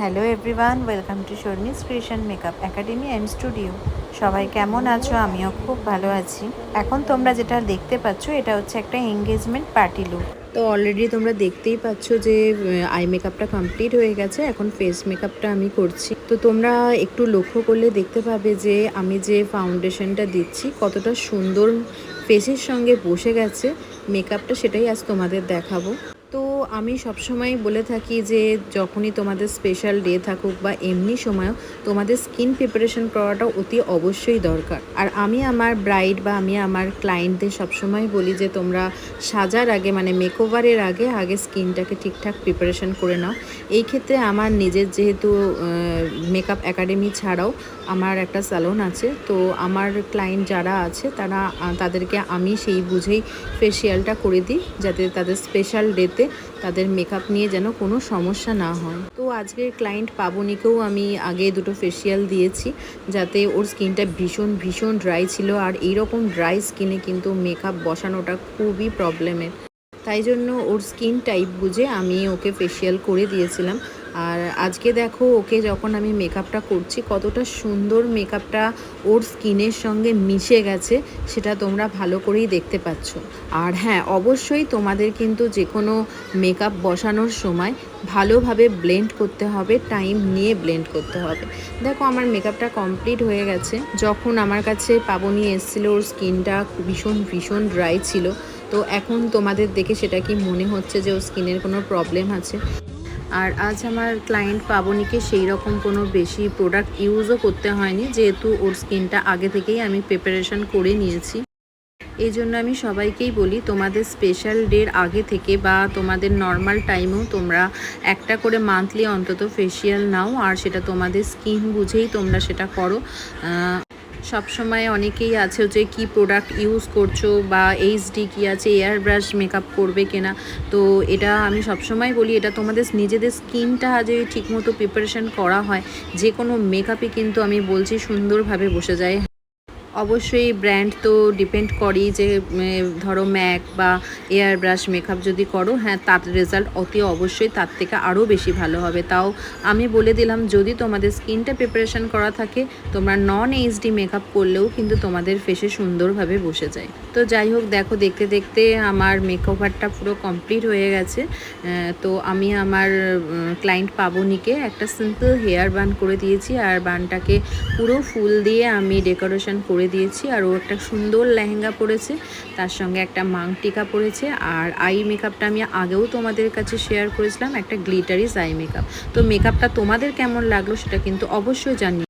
Hello everyone, welcome to Sharmi's creation makeup academy and studio. সবাই কেমন আছো? আমিও খুব ভালো আছি। এখন তোমরা যেটা দেখতে পাচ্ছ এটা হচ্ছে একটা এঙ্গেজমেন্ট পার্টি লুক। তো অলরেডি তোমরা দেখতেই পাচ্ছ যে আই মেকআপটা কমপ্লিট হয়ে গেছে। এখন ফেস মেকআপটা আমি করছি। তো তোমরা একটু লক্ষ্য করলে দেখতে পাবে যে আমি যে ফাউন্ডেশনটা দিচ্ছি কতটা সুন্দর ফেসের সঙ্গে বসে গেছে মেকআপটা, সেটাই আজ তোমাদের দেখাবো। তো আমি সবসময় বলে থাকি যে যখনই তোমাদের স্পেশাল ডে থাকুক বা এমনি সময়ও তোমাদের স্কিন প্রিপারেশন করাটা অতি অবশ্যই দরকার। আর আমি আমার ব্রাইড বা আমি আমার ক্লায়েন্টদের সবসময় বলি যে তোমরা সাজার আগে মানে মেকওভারের আগে স্কিনটাকে ঠিকঠাক প্রিপারেশন করে নাও। এই ক্ষেত্রে আমার নিজের যেহেতু মেকআপ একাডেমি ছাড়াও আমার একটা স্যালন আছে, তো আমার ক্লায়েন্ট যারা আছে তাদেরকে আমি সেই বুঝেই ফেসিয়ালটা করে দিই যাতে তাদের স্পেশাল ডেতে তাদের মেকআপ নিয়ে যেন কোনো সমস্যা না হয়। তো আজকের ক্লায়েন্ট পাবনিকেও আমি আগে দুটো ফেসিয়াল দিয়েছি যাতে ওর স্কিনটা ভীষণ ভীষণ ড্রাই ছিল, আর এইরকম ড্রাই স্কিনে কিন্তু মেকআপ বসানোটা খুবই প্রবলেমের। তাই জন্য ওর স্কিন টাইপ বুঝে আমি ওকে ফেসিয়াল করে দিয়েছিলাম। আর আজকে দেখো ওকে যখন আমি মেকআপটা করছি কতটা সুন্দর মেকআপটা ওর স্কিনের সঙ্গে মিশে গেছে, সেটা তোমরা ভালো করেই দেখতে পাচ্ছ। আর হ্যাঁ, অবশ্যই তোমাদের কিন্তু যে কোনো মেকআপ বসানোর সময় ভালোভাবে ব্লেন্ড করতে হবে, টাইম নিয়ে ব্লেন্ড করতে হবে। দেখো আমার মেকআপটা কমপ্লিট হয়ে গেছে। যখন আমার কাছে পাবনি এসেছিলো ওর স্কিনটা ভীষণ ভীষণ ড্রাই ছিল। তো এখন তোমাদের দেখে সেটা কি মনে হচ্ছে যে ওর স্কিনের কোনো প্রবলেম আছে? আর আজ আমার ক্লায়েন্ট পাবনিকে সেই রকম কোনো বেশি প্রোডাক্ট ইউজও করতে হয়নি, যেহেতু ওর স্কিনটা আগে থেকেই আমি প্রিপারেশন করে নিয়েছি। এই জন্য আমি সবাইকেই বলি তোমাদের স্পেশাল ডের আগে থেকে বা তোমাদের নর্মাল টাইমেও তোমরা একটা করে মান্থলি অন্তত ফেসিয়াল নাও, আর সেটা তোমাদের স্কিন বুঝেই তোমরা সেটা করো। সবসময় অনেকেই আছে যে কি প্রোডাক্ট ইউজ করছো বা এইচডি কি আছে, এয়ার ব্রাশ মেকআপ করবে কিনা। তো এটা আমি সবসময় বলি, এটা তোমাদের নিজেদের স্কিনটা যদি ঠিকমতো প্রিপারেশন করা হয় যে কোনো মেকআপই কিন্তু আমি বলছি সুন্দরভাবে বসে যায়। অবশ্যই ব্র্যান্ড তো ডিপেন্ড করেই যে ধরো ম্যাক বা এয়ার ব্রাশ মেকআপ যদি করো, হ্যাঁ তার রেজাল্ট অতি অবশ্যই তার থেকে আরও বেশি ভালো হবে। তাও আমি বলে দিলাম যদি তোমাদের স্কিনটা প্রিপারেশন করা থাকে তোমরা নন এইচডি মেকআপ করলেও কিন্তু তোমাদের ফেসে সুন্দরভাবে বসে যায়। তো যাই হোক, দেখো দেখতে দেখতে আমার মেকওভারটা পুরো কমপ্লিট হয়ে গেছে। তো আমি আমার ক্লায়েন্ট পাবনিকে একটা সিম্পল হেয়ার বান করে দিয়েছি, আর বানটাকে পুরো ফুল দিয়ে আমি ডেকোরেশন করে দিয়েছি। আর ও একটা সুন্দর লেহেঙ্গা পরেছে, তার সঙ্গে একটা মাংটিকা পরেছে। আর আই মেকআপটা আমি আগেও তোমাদের কাছে শেয়ার করেছিলাম, একটা গ্লিটারিস আই মেকআপ। তো মেকআপটা তোমাদের কেমন লাগলো সেটা কিন্তু অবশ্যই জানিও।